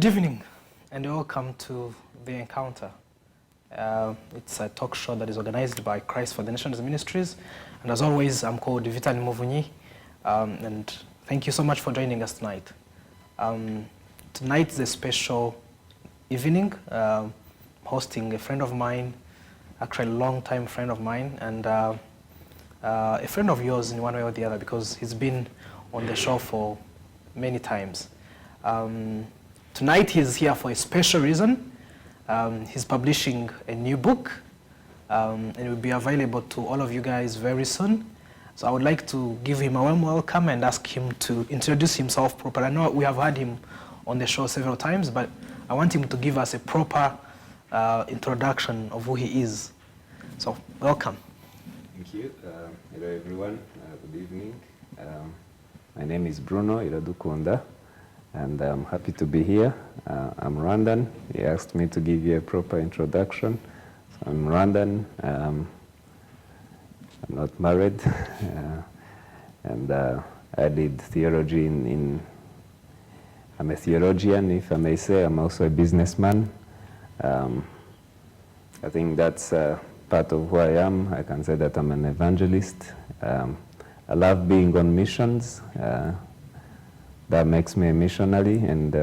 evening, and welcome to The Encounter. It's a talk show that is organized by Christ for the Nations Ministries, and as always, I'm called Vital Muvunyi, and thank you so much for joining us tonight. Tonight is a special evening, hosting a friend of mine, actually a long-time friend of mine, and a friend of yours in one way or the other, because he's been on the show for many times. Tonight he's here for a special reason. He's publishing a new book, and it will be available to all of you guys very soon. So I would like to give him a warm welcome and ask him to introduce himself properly. I know we have had him on the show several times, but I want him to give us a proper introduction of who he is. So welcome. Thank you. Hello everyone. Good evening. My name is Bruno Iradukunda, and I'm happy to be here. I'm Rwandan. He asked me to give you a proper introduction. So I'm Rwandan. I'm not married, and I did theology I'm a theologian, if I may say. I'm also a businessman. I think that's part of who I am. I can say that I'm an evangelist. I love being on missions. That makes me a missionary, and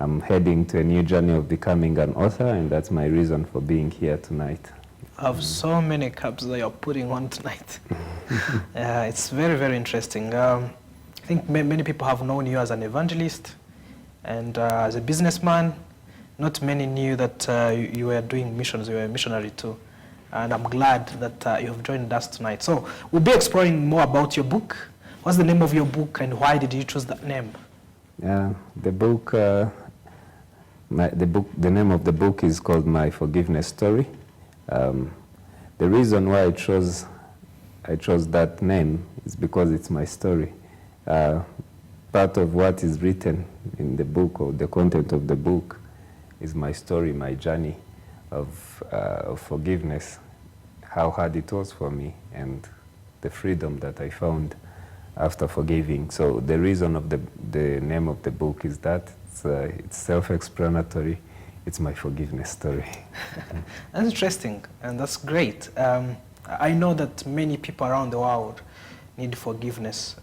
I'm heading to a new journey of becoming an author, and that's my reason for being here tonight. I have so many caps that you're putting on tonight. It's very, very interesting. I think many people have known you as an evangelist and as a businessman. Not many knew that you were doing missions, you were a missionary too. And I'm glad that you have joined us tonight. So we'll be exploring more about your book. What's the name of your book, and why did you choose that name? The book, the name of the book is called My Forgiveness Story. The reason why I chose that name is because it's my story. Part of what is written in the book, or the content of the book, is my story, my journey of forgiveness, how hard it was for me, and the freedom that I found after forgiving. So the reason of the name of the book is that it's self-explanatory. It's my forgiveness story. That's interesting, and that's great. I know that many people around the world need forgiveness.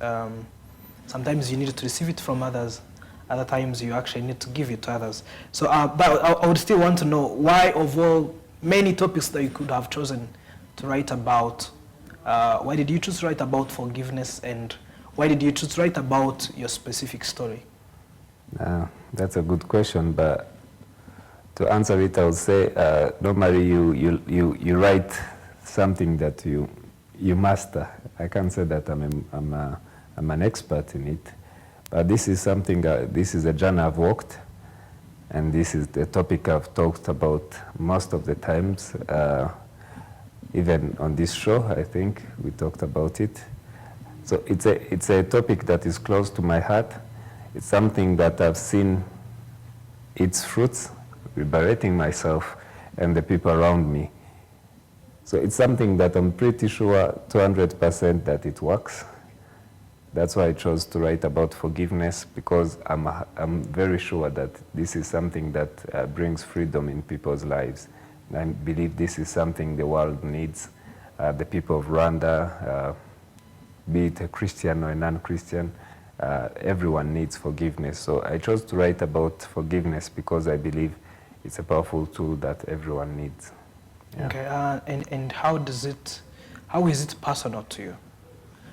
Sometimes you need to receive it from others. Other times you actually need to give it to others. So, but I would still want to know why, of all many topics that you could have chosen to write about, why did you choose to write about forgiveness, and why did you choose to write about your specific story? That's a good question, but to answer it, I would say normally you write something that you master. I can't say that I'm an expert in it, but this is something. This is a journey I've walked, and this is the topic I've talked about most of the times. Even on this show, I think we talked about it. So it's a topic that is close to my heart. It's something that I've seen its fruits, liberating myself and the people around me. So it's something that I'm pretty sure 200% that it works. That's why I chose to write about forgiveness, because I'm very sure that this is something that brings freedom in people's lives. And I believe this is something the world needs. The people of Rwanda, be it a Christian or a non-Christian, everyone needs forgiveness. So I chose to write about forgiveness because I believe it's a powerful tool that everyone needs. Yeah. Okay, and how is it personal to you?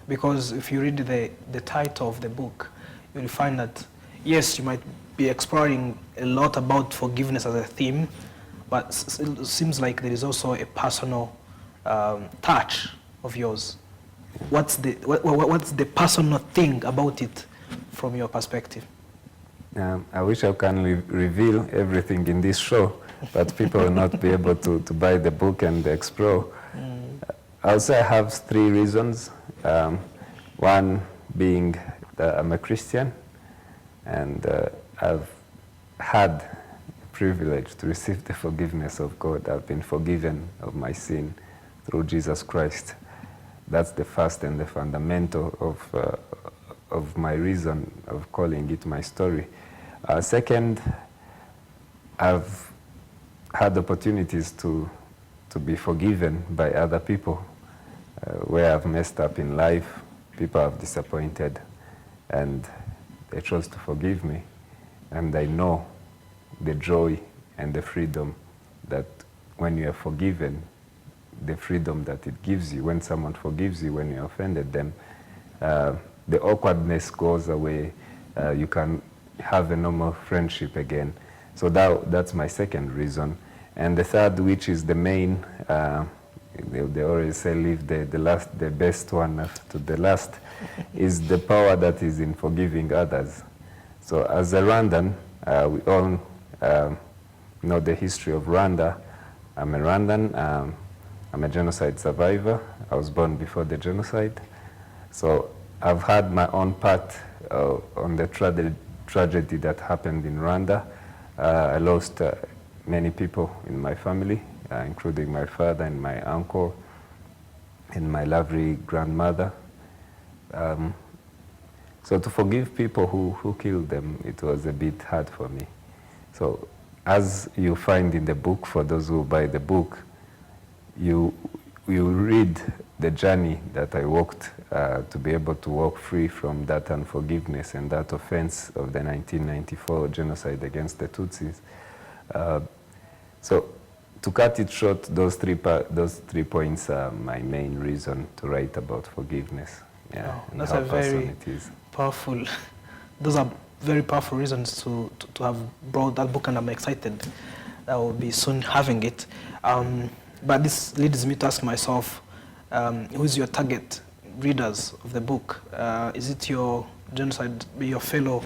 Because if you read the title of the book, you'll find that, yes, you might be exploring a lot about forgiveness as a theme, but it seems like there is also a personal touch of yours. What's the personal thing about it from your perspective? I wish I can reveal everything in this show, but people will not be able to buy the book and explore. I'll say I have 3 reasons. One being that I'm a Christian, and I've had the privilege to receive the forgiveness of God. I've been forgiven of my sin through Jesus Christ. That's the first and the fundamental of my reason of calling it my story. Second, I've had opportunities to be forgiven by other people where I've messed up in life, people have disappointed, and they chose to forgive me. And I know the joy and the freedom that when you are forgiven, the freedom that it gives you when someone forgives you when you offended them, the awkwardness goes away, you can have a normal friendship again. So that's my second reason. And the third, which is the main, they always say leave the best one to the last, is the power that is in forgiving others. So as a Rwandan, we all know the history of Rwanda. I'm a Rwandan, I'm a genocide survivor. I was born before the genocide. So I've had my own part on the tragedy that happened in Rwanda. I lost many people in my family, including my father and my uncle and my lovely grandmother. So to forgive people who killed them, it was a bit hard for me. So as you find in the book, for those who buy the book, you read the journey that I walked to be able to walk free from that unforgiveness and that offense of the 1994 genocide against the Tutsis. So to cut it short, those three points are my main reason to write about forgiveness. Yeah, oh, that's a very powerful, those are very powerful reasons to have brought that book, and I'm excited that I will be soon having it. But this leads me to ask myself, who's your target readers of the book? Is it your fellow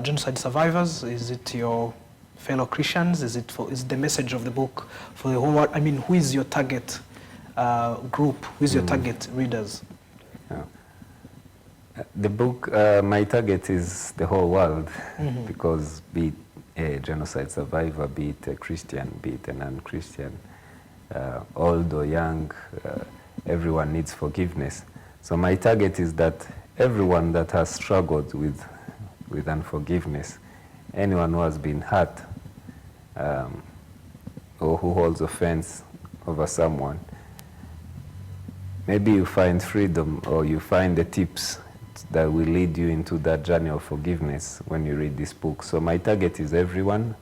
genocide survivors? Is it your fellow Christians? Is the message of the book for the whole world? I mean, who is your target group? Who is your target readers? The book, my target is the whole world, because be it a genocide survivor, be it a Christian, be it a non-Christian, old or young, everyone needs forgiveness. So my target is that everyone that has struggled with unforgiveness, anyone who has been hurt or who holds offense over someone, maybe you find freedom or you find the tips that will lead you into that journey of forgiveness when you read this book. So my target is everyone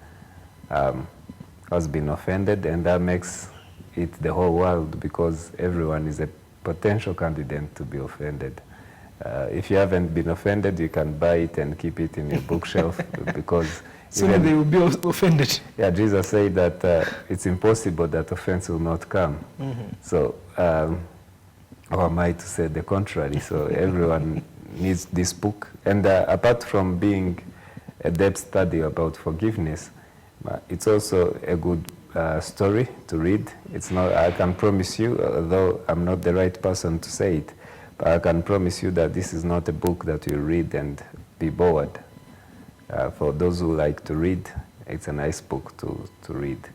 has been offended, and that makes it the whole world, because everyone is a potential candidate to be offended. If you haven't been offended, you can buy it and keep it in your bookshelf, because soon they will be offended. Yeah, Jesus said that it's impossible that offense will not come. So, or am I to say the contrary? So everyone needs this book. And apart from being a depth study about forgiveness, it's also a good story to read. It's not, I can promise you, although I'm not the right person to say it, but I can promise you that this is not a book that you read and be bored. For those who like to read, it's a nice book to read.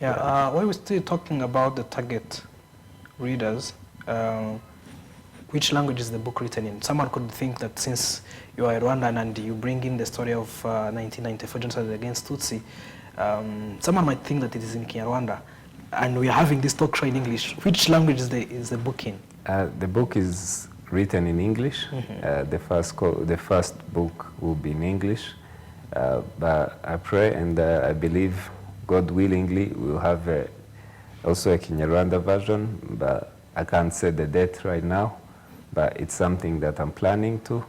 Yeah, while we're still talking about the target readers, which language is the book written in? Someone could think that since you are a Rwandan and you bring in the story of 1994 genocide against Tutsi, someone might think that it is in Kinyarwanda, and we are having this talk show in English. Which language is the book in? The book is written in English. The first book will be in English, but I pray and I believe, God willingly, we'll have also a Kinyarwanda version, but I can't say the date right now. But it's something that I'm planning to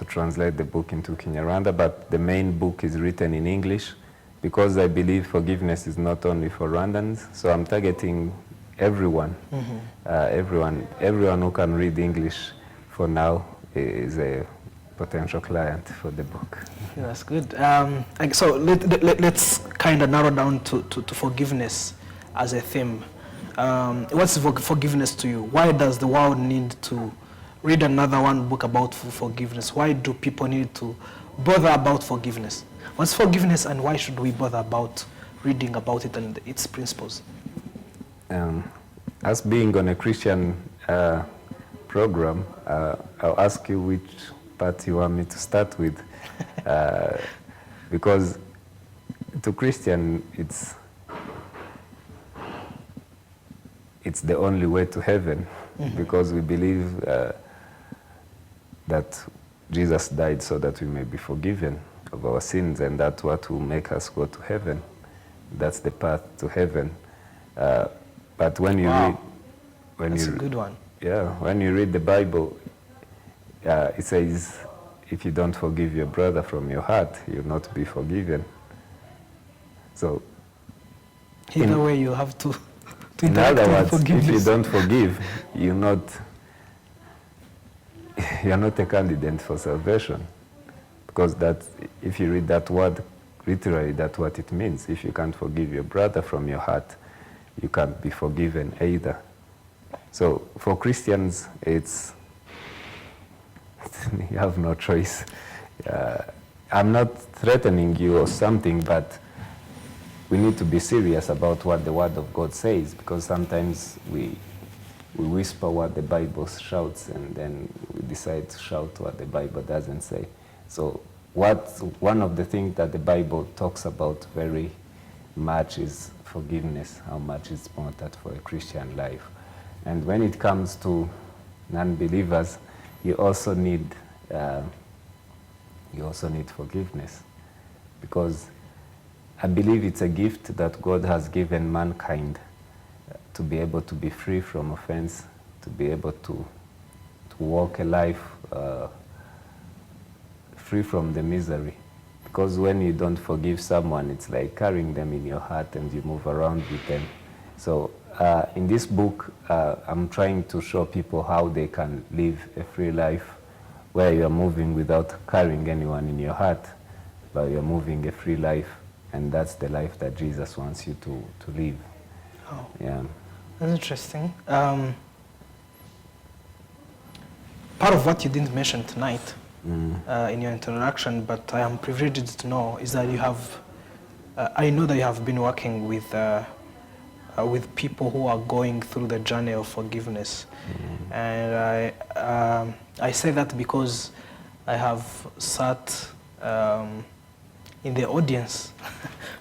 translate the book into Kinyarwanda. But the main book is written in English, because I believe forgiveness is not only for Rwandans. So I'm targeting everyone. Everyone who can read English for now is a potential client for the book. Yeah, that's good. So let's kind of narrow down to forgiveness as a theme. What's forgiveness to you? Why does the world need to read another book about forgiveness? Why do people need to bother about forgiveness? What's forgiveness, and why should we bother about reading about it and its principles? As being on a Christian program, I'll ask you which part you want me to start with, because to Christian, it's the only way to heaven, because we believe that Jesus died so that we may be forgiven of our sins, and that's what will make us go to heaven. That's the path to heaven. But when you read, that's a good one. Yeah, when you read the Bible, it says, if you don't forgive your brother from your heart, you'll not be forgiven. So, either way, you have to in other words, if you don't forgive, you're not a candidate for salvation. Because if you read that word literally, that's what it means. If you can't forgive your brother from your heart, you can't be forgiven either. So for Christians, you have no choice. I'm not threatening you or something, but we need to be serious about what the Word of God says, because sometimes we whisper what the Bible shouts, and then we decide to shout what the Bible doesn't say. So one of the things that the Bible talks about very much is forgiveness, how much it's important for a Christian life. And when it comes to non-believers, you also need forgiveness, because I believe it's a gift that God has given mankind to be able to be free from offense, to be able to walk a life free from the misery. Because when you don't forgive someone, it's like carrying them in your heart and you move around with them. So in this book, I'm trying to show people how they can live a free life where you're moving without carrying anyone in your heart, but you're moving a free life, and that's the life that Jesus wants you to live. Oh, yeah. That's interesting. Part of what you didn't mention tonight in your introduction, but I am privileged to know, is that you have, I know that you have been working with people who are going through the journey of forgiveness. And I say that because I have sat in the audience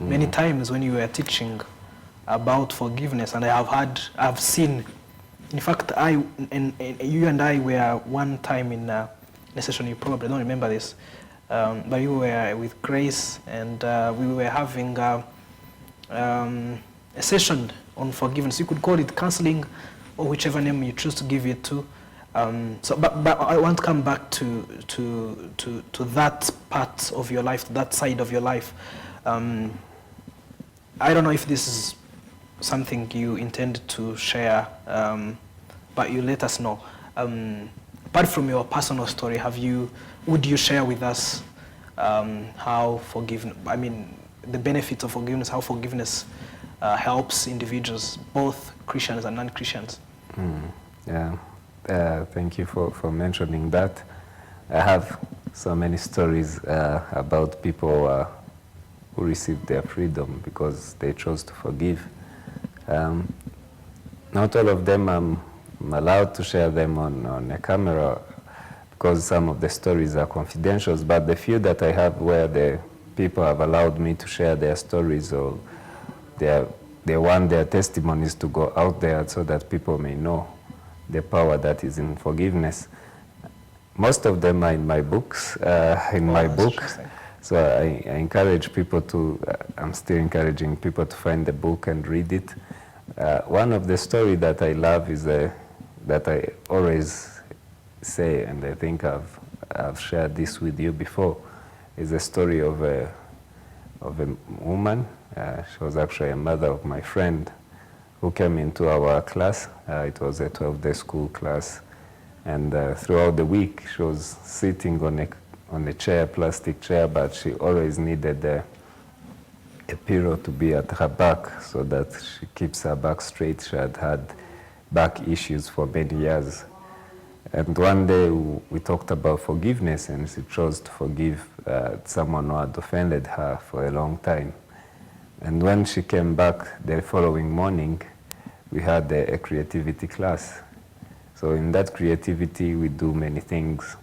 many times when you were teaching about forgiveness, and I've seen, in fact, you and I were one time in a session, you probably don't remember this, but you were with Grace, and we were having a session on forgiveness. You could call it counseling, or whichever name you choose to give it to. But I want to come back to that part of your life, to that side of your life. I don't know if this is something you intend to share, but you let us know. Apart from your personal story, would you share with us how the benefits of forgiveness, how forgiveness helps individuals, both Christians and non-Christians? Yeah. Thank you for mentioning that. I have so many stories about people who received their freedom because they chose to forgive. Not all of them I'm allowed to share them on a camera, because some of the stories are confidential, but the few that I have where the people have allowed me to share their stories, or they want their testimonies to go out there so that people may know the power that is in forgiveness. Most of them are in my books, my book. So I encourage people I'm still encouraging people to find the book and read it. One of the stories that I love is that I always say, and I think I've shared this with you before, is a story of a woman. She was actually a mother of my friend, who came into our class. It was a 12-day school class. And throughout the week, she was sitting on a chair, plastic chair, but she always needed a pillow to be at her back so that she keeps her back straight. She had back issues for many years. And one day we talked about forgiveness, and she chose to forgive someone who had offended her for a long time. And when she came back the following morning, we had a creativity class. So in that creativity, we do many things.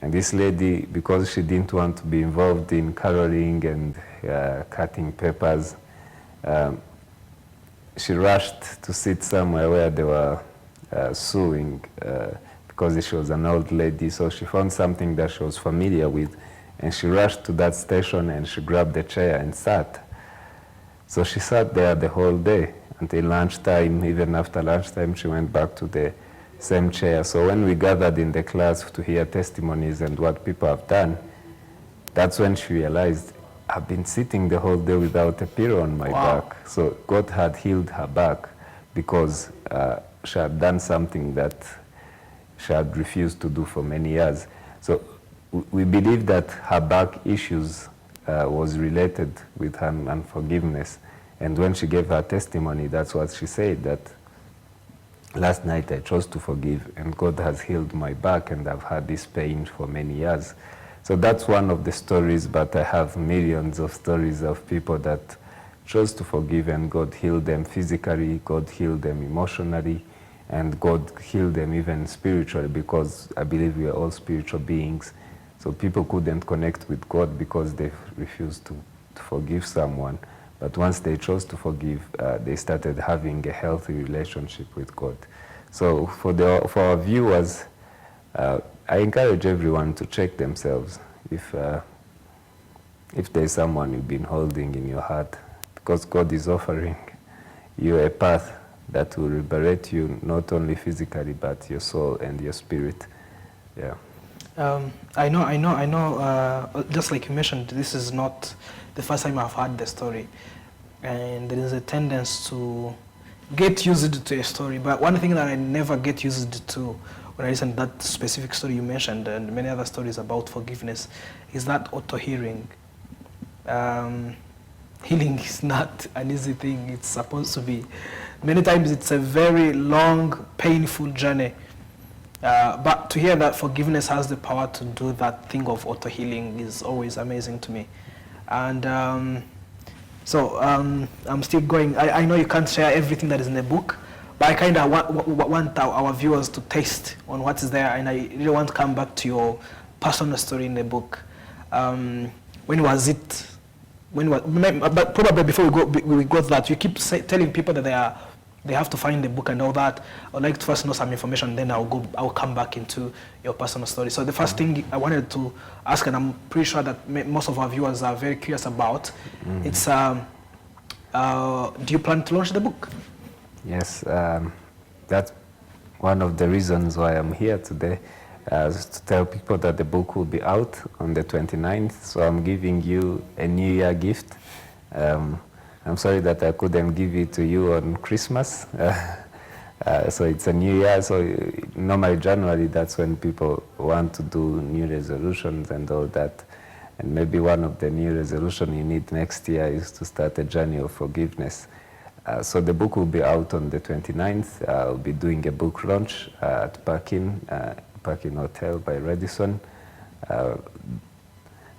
And this lady, because she didn't want to be involved in caroling and cutting papers, she rushed to sit somewhere where they were sewing because she was an old lady. So she found something that she was familiar with, and she rushed to that station and she grabbed a chair and sat. So she sat there the whole day until lunchtime. Even after lunchtime, she went back to the same chair. So when we gathered in the class to hear testimonies and what people have done, that's when she realized, I've been sitting the whole day without a pillow on my back. So God had healed her back because she had done something that she had refused to do for many years. So we believe that her back issues was related with her unforgiveness. And when she gave her testimony, that's what she said, that last night I chose to forgive and God has healed my back and I've had this pain for many years. So that's one of the stories, but I have millions of stories of people that chose to forgive and God healed them physically, God healed them emotionally, and God healed them even spiritually, because I believe we are all spiritual beings. So people couldn't connect with God because they refused to forgive someone. But once they chose to forgive, they started having a healthy relationship with God. So for our viewers, I encourage everyone to check themselves if there's someone you've been holding in your heart, because God is offering you a path that will liberate you not only physically but your soul and your spirit. Yeah. I know. Just like you mentioned, this is not the first time I've heard the story, and there is a tendency to get used to a story. But one thing that I never get used to when I listen to that specific story you mentioned and many other stories about forgiveness is that auto-healing. Healing is not an easy thing. It's supposed to be. Many times it's a very long, painful journey. But to hear that forgiveness has the power to do that thing of auto-healing is always amazing to me. And so I'm still going. I know you can't share everything that is in the book, but I kind of want our viewers to taste on what is there, and I really want to come back to your personal story in the book. When was it? But probably before we go to that, you keep telling people that they have to find the book and all that. I'd like to first know some information, then I'll come back into your personal story. So the first thing I wanted to ask, and I'm pretty sure that most of our viewers are very curious about, it's do you plan to launch the book? Yes, that's one of the reasons why I'm here today, is to tell people that the book will be out on the 29th. So I'm giving you a New Year gift. I'm sorry that I couldn't give it to you on Christmas. So it's a New Year. So normally January, that's when people want to do new resolutions and all that. And maybe one of the new resolutions you need next year is to start a journey of forgiveness. So the book will be out on the 29th. I'll be doing a book launch at Parkin Hotel by Radisson.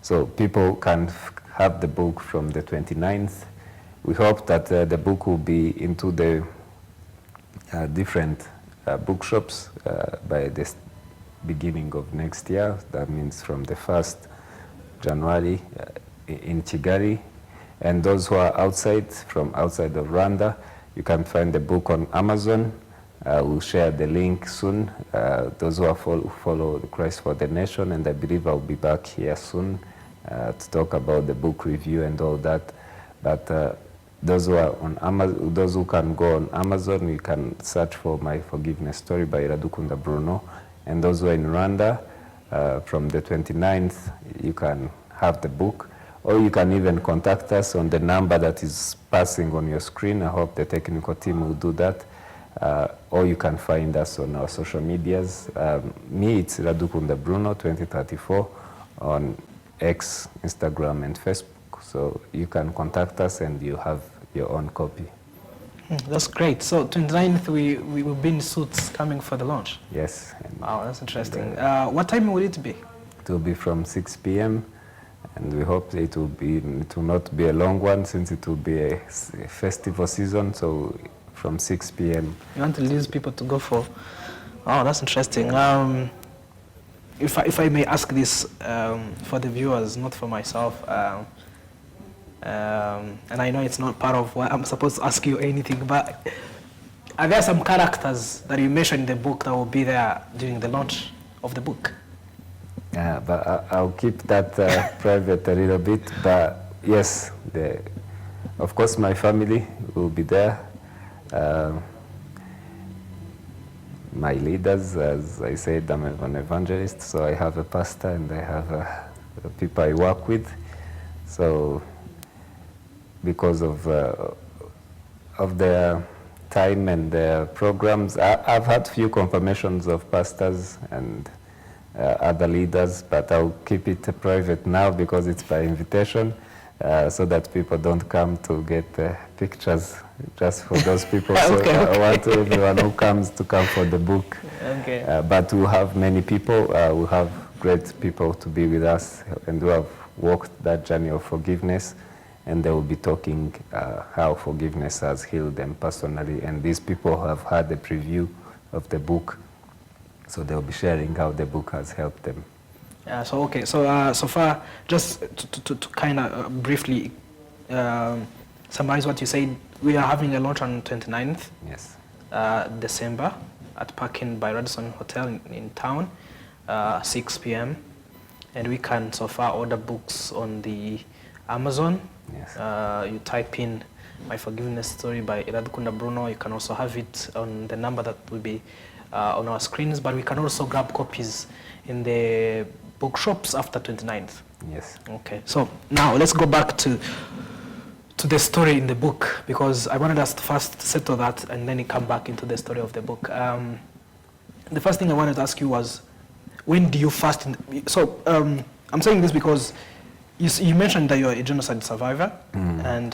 So people can have the book from the 29th. We hope that the book will be into the different bookshops by the beginning of next year. That means from the 1st January in Kigali. And those who are outside, from outside of Rwanda, you can find the book on Amazon. We'll share the link soon. Those who are follow Christ for the Nation, and I believe I'll be back here soon to talk about the book review and all that. But those who are on Amazon, those who can go on Amazon, you can search for My Forgiveness Story by Iradukunda Bruno. And those who are in Rwanda, from the 29th, you can have the book. Or you can even contact us on the number that is passing on your screen. I hope the technical team will do that. Or you can find us on our social medias. Me, it's Iradukunda Bruno 2034 on X, Instagram, and Facebook. So you can contact us and you have your own copy. That's great. So 29th, we will be in suits coming for the launch. Yes. Wow, that's interesting. What time will it be? It will be from 6 p.m. And we hope it will not be a long one, since it will be a festival season. So from 6 p.m. You want to lead people to go for? Oh, that's interesting. if I may ask this for the viewers, not for myself, and I know it's not part of what I'm supposed to ask you anything, but are there some characters that you mentioned in the book that will be there during the launch of the book? Yeah, but I'll keep that private a little bit. But yes, of course my family will be there. My leaders, as I said, I'm an evangelist, so I have a pastor and I have people I work with. So because of their time and their programs, I've had few confirmations of pastors and other leaders, but I'll keep it private now because it's by invitation, so that people don't come to get pictures just for those people. So Okay. I want everyone who comes to come for the book. Okay. But we'll have many people, we'll have great people to be with us and who have walked that journey of forgiveness, and they will be talking how forgiveness has healed them personally. And these people have had a preview of the book, so they'll be sharing how the book has helped them. So okay, so so far, just to kind of briefly summarize what you said, we are having a launch on 29th Yes. December at Parkin by Radisson Hotel in town, 6 p.m. And we can so far order books on the Amazon. Yes. You type in My Forgiveness Story by Iradukunda Bruno. You can also have it on the number that will be on our screens, but we can also grab copies in the bookshops after 29th. Yes. Okay, so now let's go back to the story in the book, because I wanted us to first settle that and then come back into the story of the book. The first thing I wanted to ask you was, when do you first... I'm saying this because you mentioned that you're a genocide survivor, and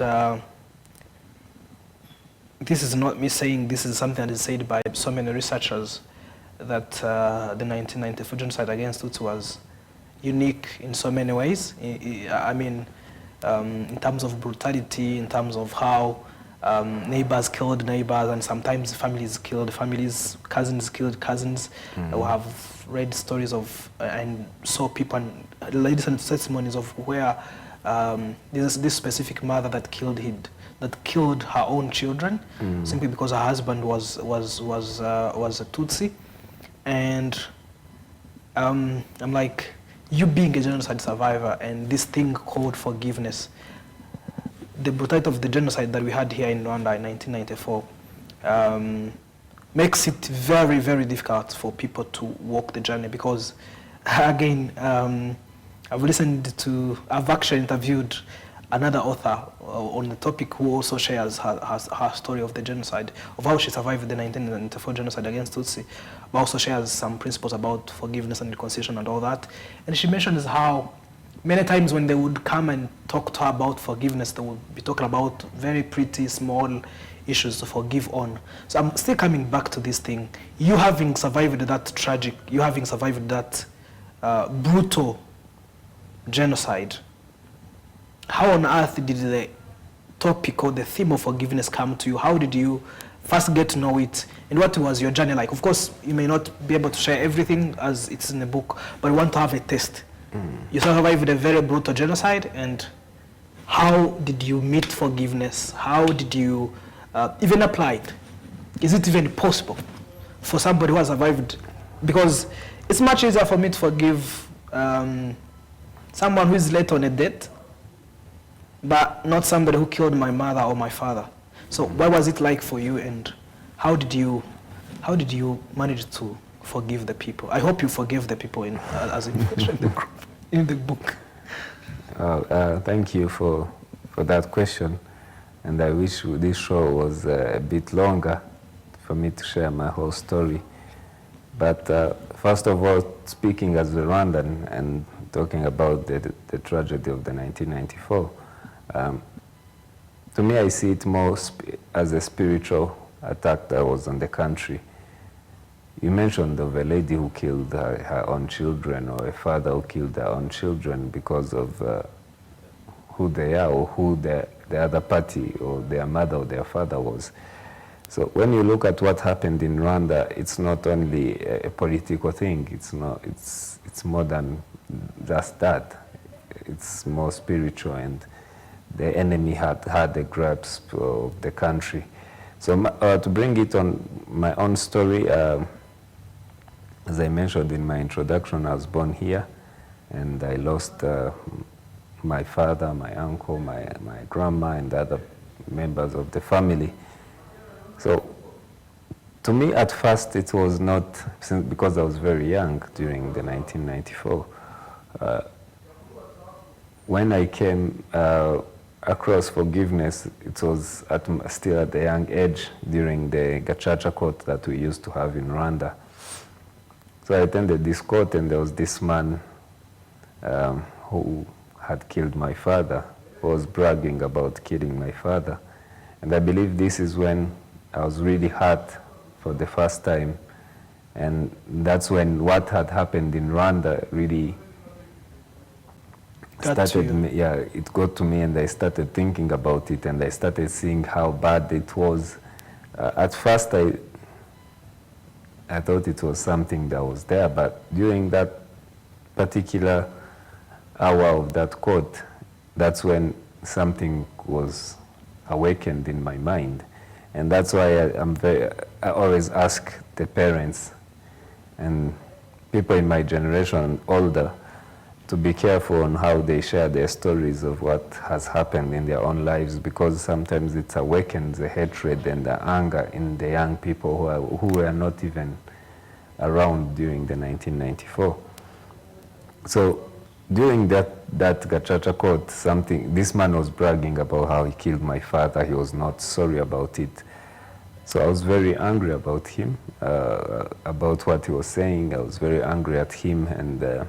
this is not me saying, this is something that is said by so many researchers, that the 1994 genocide against Tutsi was unique in so many ways. I mean, in terms of brutality, in terms of how neighbors killed neighbors, and sometimes families killed families, cousins killed cousins. We have read stories of and saw people and listened to testimonies of where this specific mother that killed her own children simply because her husband was a Tutsi. And I'm like, you being a genocide survivor and this thing called forgiveness, the brutality of the genocide that we had here in Rwanda in 1994 makes it very, very difficult for people to walk the journey, because again, I've actually interviewed another author on the topic who also shares her story of the genocide, of how she survived the 1994 genocide against Tutsi, but also shares some principles about forgiveness and reconciliation and all that. And she mentions how many times when they would come and talk to her about forgiveness, they would be talking about very pretty small issues to forgive on. So I'm still coming back to this thing. You having survived that tragic, you having survived that brutal genocide, how on earth did the topic or the theme of forgiveness come to you? How did you first get to know it? And what was your journey like? Of course, you may not be able to share everything as it's in the book, but we want to have a taste. You survived a very brutal genocide, and how did you meet forgiveness? How did you even apply it? Is it even possible for somebody who has survived? Because it's much easier for me to forgive someone who is late on a debt, but not somebody who killed my mother or my father. So what was it like for you, and how did you manage to forgive the people? I hope you forgave the people as you mentioned in the book. Thank you for that question, and I wish this show was a bit longer for me to share my whole story. But first of all, speaking as a Rwandan and talking about the tragedy of the 1994, to me I see it more as a spiritual attack that was on the country. You mentioned of a lady who killed her own children, or a father who killed their own children because of who they are, or who the other party or their mother or their father was. So when you look at what happened in Rwanda, it's not only a political thing. It's not. It's more than just that. It's more spiritual, and the enemy had a grasp of the country. So to bring it on my own story, as I mentioned in my introduction, I was born here, and I lost my father, my uncle, my grandma, and other members of the family. So to me, at first, it was not, because I was very young during the 1994. When I came across forgiveness, it was still at a young age during the Gacaca court that we used to have in Rwanda. So I attended this court, and there was this man who had killed my father, who was bragging about killing my father. And I believe this is when I was really hurt for the first time. And that's when what had happened in Rwanda really started me. Yeah, it got to me, and I started thinking about it, and I started seeing how bad it was. At first, I thought it was something that was there, but during that particular hour of that court, that's when something was awakened in my mind. And that's why I always ask the parents and people in my generation, older, to be careful on how they share their stories of what has happened in their own lives, because sometimes it awakens the hatred and the anger in the young people who were not even around during the 1994. So during that Gacaca court, this man was bragging about how he killed my father. He was not sorry about it. So I was very angry about him, about what he was saying. I was very angry at him, and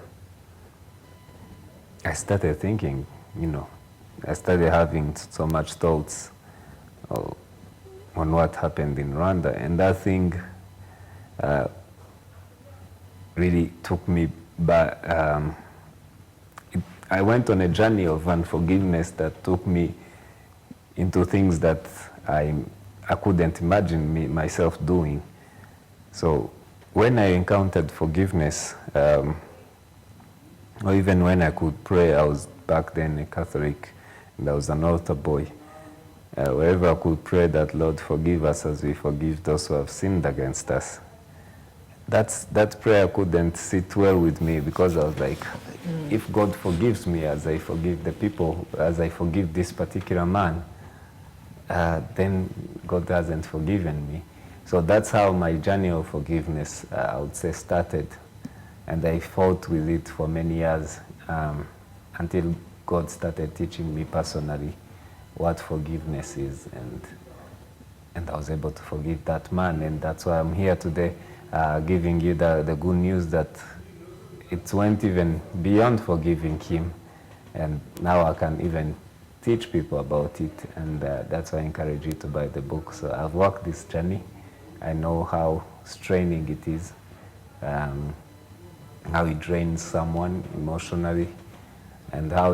I started thinking, I started having so much thoughts on what happened in Rwanda, and that thing really took me back. I went on a journey of unforgiveness that took me into things that I couldn't imagine myself doing. So when I encountered forgiveness, or even when I could pray, I was back then a Catholic, and I was an altar boy. Wherever I could pray that, Lord, forgive us as we forgive those who have sinned against us. That prayer couldn't sit well with me, because I was like, if God forgives me as I forgive the people, as I forgive this particular man, then God hasn't forgiven me. So that's how my journey of forgiveness, I would say, started. And I fought with it for many years until God started teaching me personally what forgiveness is. And I was able to forgive that man. And that's why I'm here today, giving you the good news that it went even beyond forgiving him. And now I can even teach people about it. And that's why I encourage you to buy the book. So I've walked this journey. I know how straining it is. How it drains someone emotionally, and how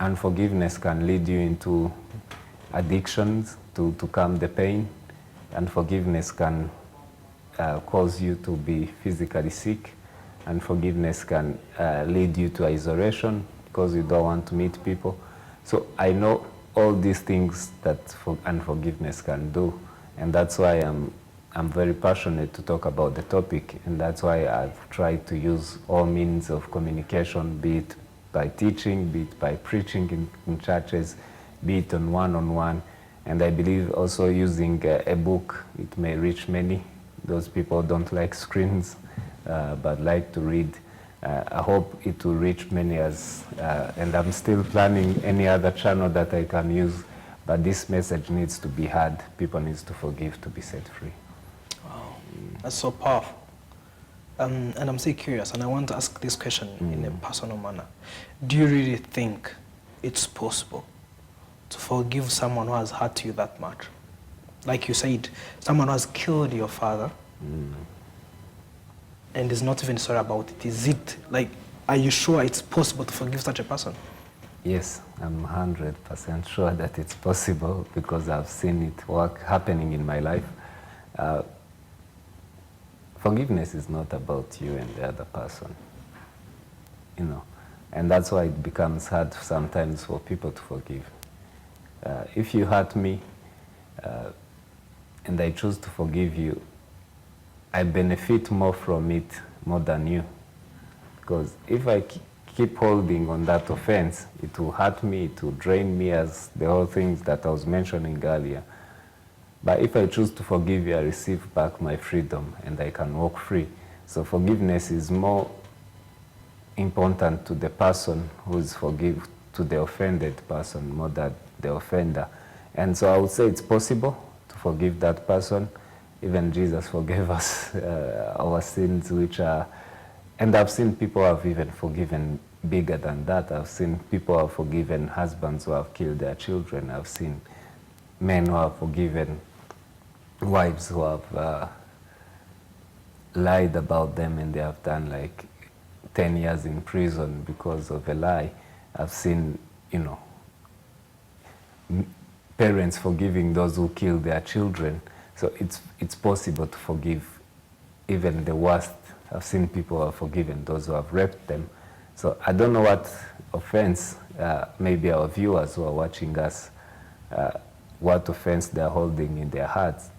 unforgiveness can lead you into addictions to calm the pain. Unforgiveness can cause you to be physically sick. Unforgiveness can lead you to isolation because you don't want to meet people. So I know all these things that unforgiveness can do, and that's why I'm very passionate to talk about the topic, and that's why I've tried to use all means of communication, be it by teaching, be it by preaching in churches, be it on one-on-one. And I believe also using a book, it may reach many. Those people don't like screens, but like to read. I hope it will reach many and I'm still planning any other channel that I can use, but this message needs to be heard. People need to forgive to be set free. Wow, that's so powerful. And I'm so curious, and I want to ask this question in a personal manner. Do you really think it's possible to forgive someone who has hurt you that much? Like you said, someone who has killed your father and is not even sorry about it. Is it, like, are you sure it's possible to forgive such a person? Yes, I'm 100% sure that it's possible because I've seen it happening in my life. Uh, Forgiveness is not about you and the other person, you know, and that's why it becomes hard sometimes for people to forgive. If you hurt me and I choose to forgive you, I benefit more from it more than you. Because if I keep holding on that offense, it will hurt me, it will drain me, as the whole things that I was mentioning earlier. But if I choose to forgive you, I receive back my freedom and I can walk free. So forgiveness is more important to the person who is to the offended person more than the offender. And so I would say it's possible to forgive that person. Even Jesus forgave us our sins, which are, and I've seen people have even forgiven bigger than that. I've seen people have forgiven husbands who have killed their children. I've seen men who have forgiven wives who have lied about them and they have done like 10 years in prison because of a lie. I've seen, you know, parents forgiving those who killed their children. So it's possible to forgive even the worst. I've seen people who have forgiven those who have raped them. So I don't know what offense, maybe our viewers who are watching us, what offense they're holding in their hearts,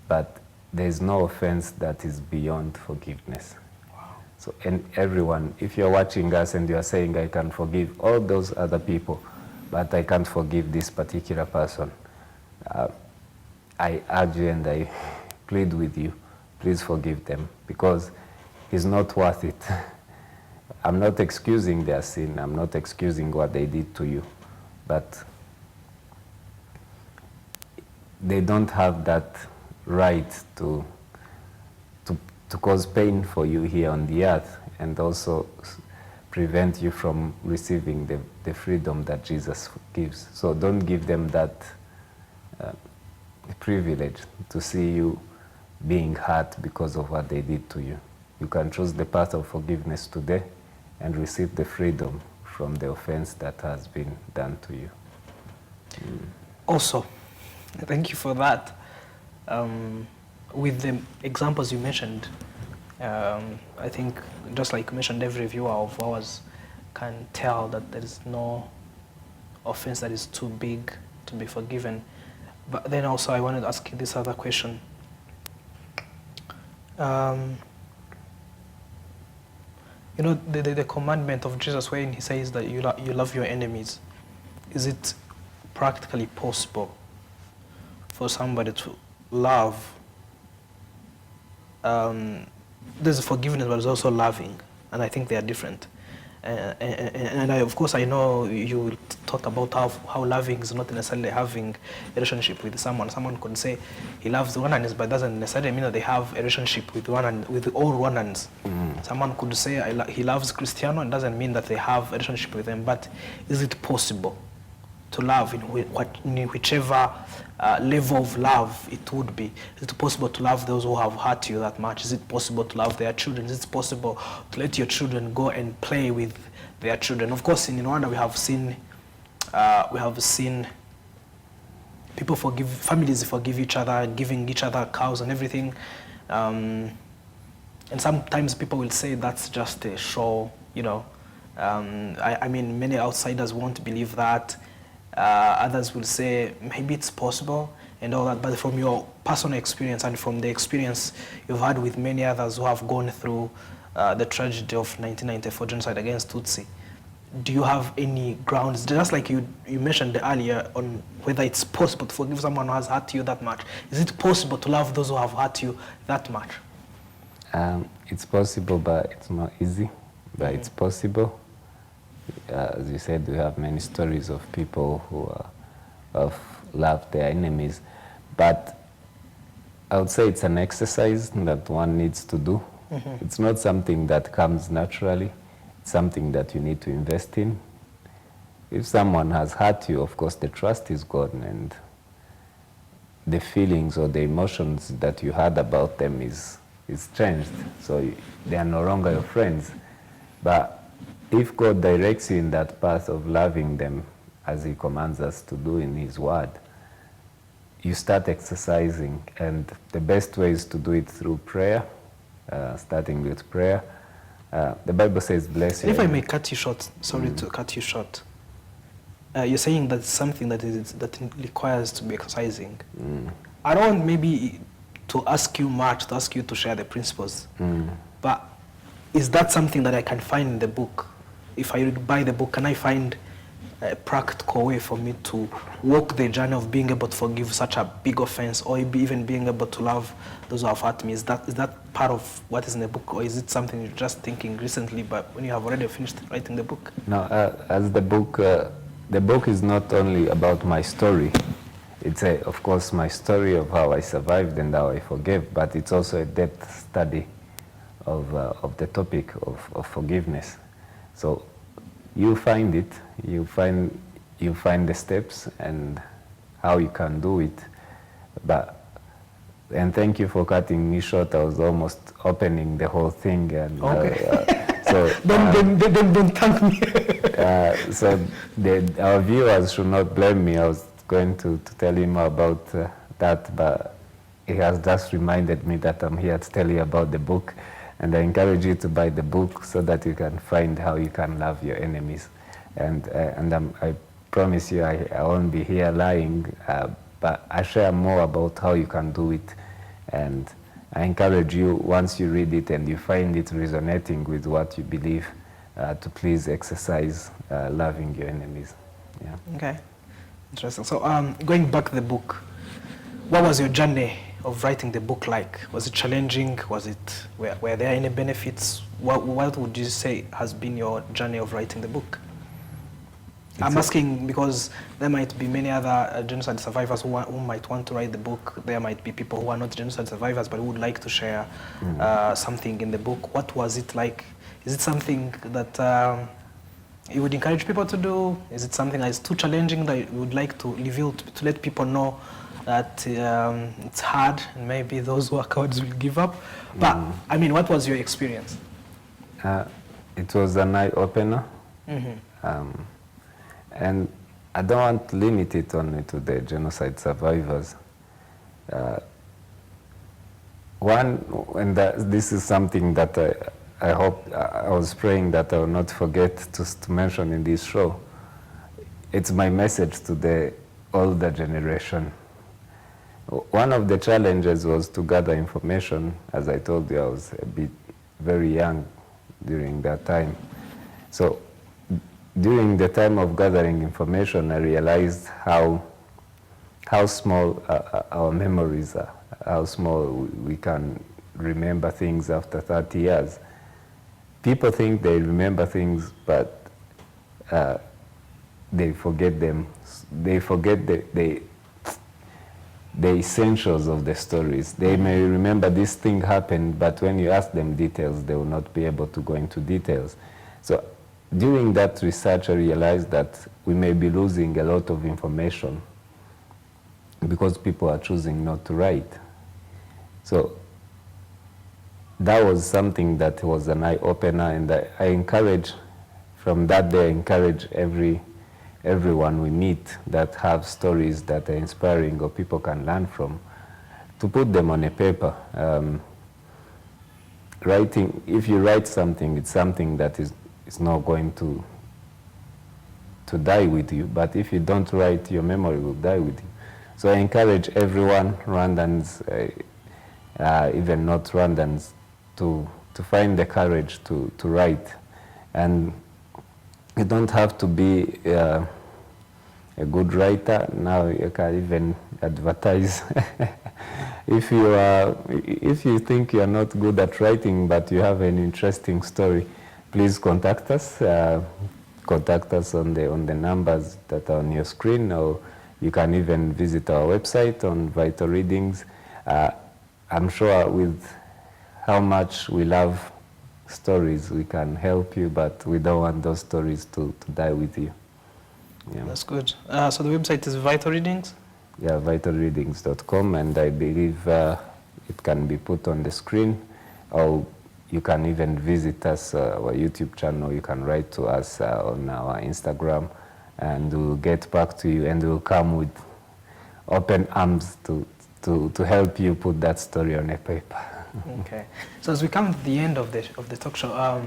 but there's no offense that is beyond forgiveness. Wow. So, and everyone, if you're watching us and you're saying, I can forgive all those other people, but I can't forgive this particular person, I urge you and I plead with you, please forgive them, because it's not worth it. I'm not excusing their sin, I'm not excusing what they did to you, but they don't have that right to cause pain for you here on the earth and also prevent you from receiving the freedom that Jesus gives. So don't give them that privilege to see you being hurt because of what they did to you. You can choose the path of forgiveness today and receive the freedom from the offense that has been done to you. Also, thank you for that. With the examples you mentioned, I think just like you mentioned, every viewer of ours can tell that there is no offense that is too big to be forgiven. But then also I wanted to ask you this other question. You know, the commandment of Jesus when he says that you love your enemies, is it practically possible for somebody to love? There's forgiveness, but there's also loving, and I think they are different. And of course, I know you will talk about how loving is not necessarily having a relationship with someone. Someone could say he loves Rwandans, but doesn't necessarily mean that they have a relationship with all Rwandans. Someone could say he loves Cristiano, and doesn't mean that they have a relationship with them. But is it possible to love in whichever level of love it would be? Is it possible to love those who have hurt you that much? Is it possible to love their children? Is it possible to let your children go and play with their children? Of course, in Rwanda we have seen people families forgive each other, giving each other cows and everything. And sometimes people will say that's just a show, you know. I mean, many outsiders won't believe that. Others will say maybe it's possible and all that, but from your personal experience and from the experience you've had with many others who have gone through the tragedy of 1994 genocide against Tutsi, do you have any grounds, just like you mentioned earlier, on whether it's possible to forgive someone who has hurt you that much? Is it possible to love those who have hurt you that much? It's possible, but it's not easy, but it's possible. As you said, we have many stories of people who have loved their enemies, but I would say it's an exercise that one needs to do. It's not something that comes naturally. It's something that you need to invest in. If someone has hurt you, of course, the trust is gone, and the feelings or the emotions that you had about them is changed. So they are no longer your friends. But if God directs you in that path of loving them as he commands us to do in his word, you start exercising, and the best way is to do it through prayer, starting with prayer. The Bible says, bless you. If I may cut you short, sorry to cut you short. You're saying that's something that requires to be exercising. I don't want maybe to ask you much, to ask you to share the principles, but is that something that I can find in the book? If I buy the book, can I find a practical way for me to walk the journey of being able to forgive such a big offense, or even being able to love those who have hurt me? Is that part of what is in the book, or is it something you're just thinking recently, but when you have already finished writing the book? No, as the book is not only about my story. It's of course my story of how I survived and how I forgave, but it's also a depth study of the topic of forgiveness. So you find it, you find the steps and how you can do it. And thank you for cutting me short. I was almost opening the whole thing, and okay. so don't thank me. so our viewers should not blame me. I was going to tell him about that, but he has just reminded me that I'm here to tell you about the book. And I encourage you to buy the book so that you can find how you can love your enemies. And I promise you, I won't be here lying, but I share more about how you can do it. And I encourage you, once you read it and you find it resonating with what you believe, to please exercise loving your enemies. Yeah. Okay. Interesting. So going back to the book, what was your journey of writing the book like? Was it challenging? Were there any benefits? What would you say has been your journey of writing the book? I'm asking because there might be many other genocide survivors who might want to write the book. There might be people who are not genocide survivors but would like to share something in the book. What was it like? Is it something that you would encourage people to do? Is it something that is too challenging that you would like to reveal, to let people know that it's hard and maybe those who are cowards will give up? But, I mean, what was your experience? It was an eye-opener. And I don't want to limit it only to the genocide survivors. This is something that I hope, I was praying that I will not forget to mention in this show. It's my message to the older generation. One of the challenges was to gather information. As I told you, I was very young during that time. So during the time of gathering information, I realized how small our memories are, how small we can remember things after 30 years. People think they remember things, but they forget them. They forget the essentials of the stories. They may remember this thing happened, but when you ask them details, they will not be able to go into details. So during that research, I realized that we may be losing a lot of information because people are choosing not to write. So that was something that was an eye-opener, and I encourage, from that day, I encourage everyone we meet that have stories that are inspiring or people can learn from, to put them on a paper. Writing, if you write something, it's something that is not going to die with you, but if you don't write, your memory will die with you. So I encourage everyone, Rwandans, even not Rwandans, to find the courage to write. And you don't have to be a good writer. Now you can even advertise. If you think you are not good at writing, but you have an interesting story, please contact us. Contact us on the numbers that are on your screen, or you can even visit our website on Vital Readings. I'm sure with how much we love stories, we can help you, but we don't want those stories to die with you. Yeah. That's good. So the website is Vital Readings? Yeah, vitalreadings.com, and I believe it can be put on the screen, or you can even visit us, our YouTube channel. You can write to us on our Instagram, and we'll get back to you, and we'll come with open arms to help you put that story on a paper. Okay. So as we come to the end of the talk show,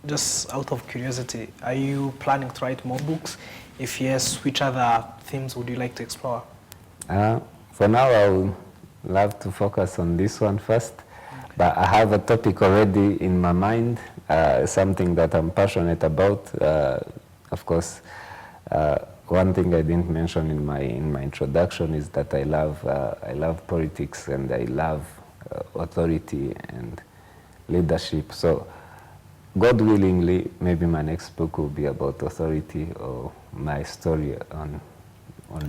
just out of curiosity, are you planning to write more books? If yes, which other themes would you like to explore? For now, I would love to focus on this one first. Okay. But I have a topic already in my mind, something that I'm passionate about. Of course, one thing I didn't mention in my introduction is that I love politics, and I love authority and leadership. So, God willingly, maybe my next book will be about authority, or my story on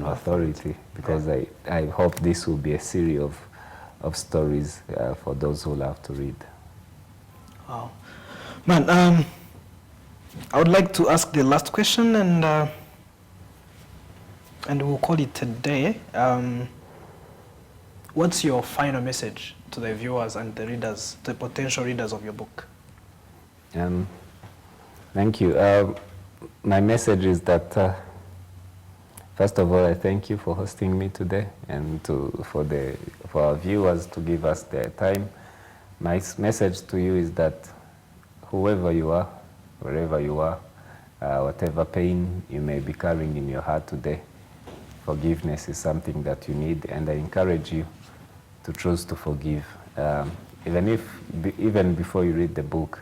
authority, because I hope this will be a series of stories for those who love to read. Wow. Man, I would like to ask the last question, and we'll call it a day. What's your final message to the viewers and the readers, the potential readers of your book? Thank you. My message is that, first of all, I thank you for hosting me today, and for our viewers to give us their time. My message to you is that whoever you are, wherever you are, whatever pain you may be carrying in your heart today, forgiveness is something that you need, and I encourage you to choose to forgive. Even before you read the book,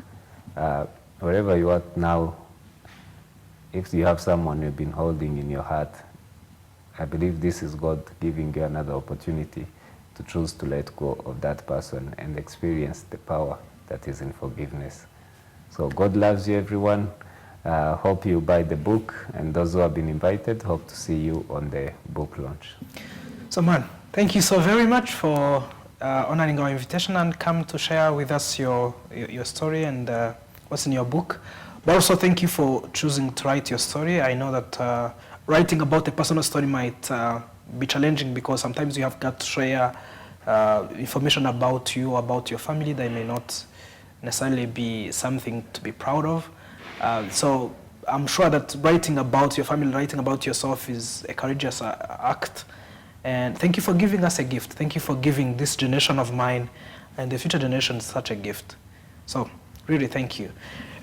wherever you are now, if you have someone you've been holding in your heart, I believe this is God giving you another opportunity to choose to let go of that person and experience the power that is in forgiveness. So God loves you, everyone. Hope you buy the book, and those who have been invited, hope to see you on the book launch. So, man, thank you so very much for honoring our invitation and come to share with us your story and what's in your book. But also thank you for choosing to write your story. I know that writing about a personal story might be challenging, because sometimes you have got to share information about you, about your family, that may not necessarily be something to be proud of. So I'm sure that writing about your family, writing about yourself is a courageous act. And thank you for giving us a gift. Thank you for giving this generation of mine and the future generations such a gift. So really thank you.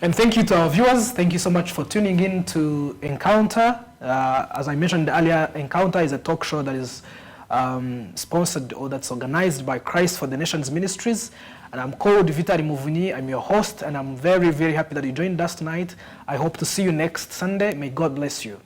And thank you to our viewers. Thank you so much for tuning in to Encounter. As I mentioned earlier, Encounter is a talk show that is sponsored, or that's organized by Christ for the Nations Ministries. And I'm called Vitali Muvunyi. I'm your host, and I'm very, very happy that you joined us tonight. I hope to see you next Sunday. May God bless you.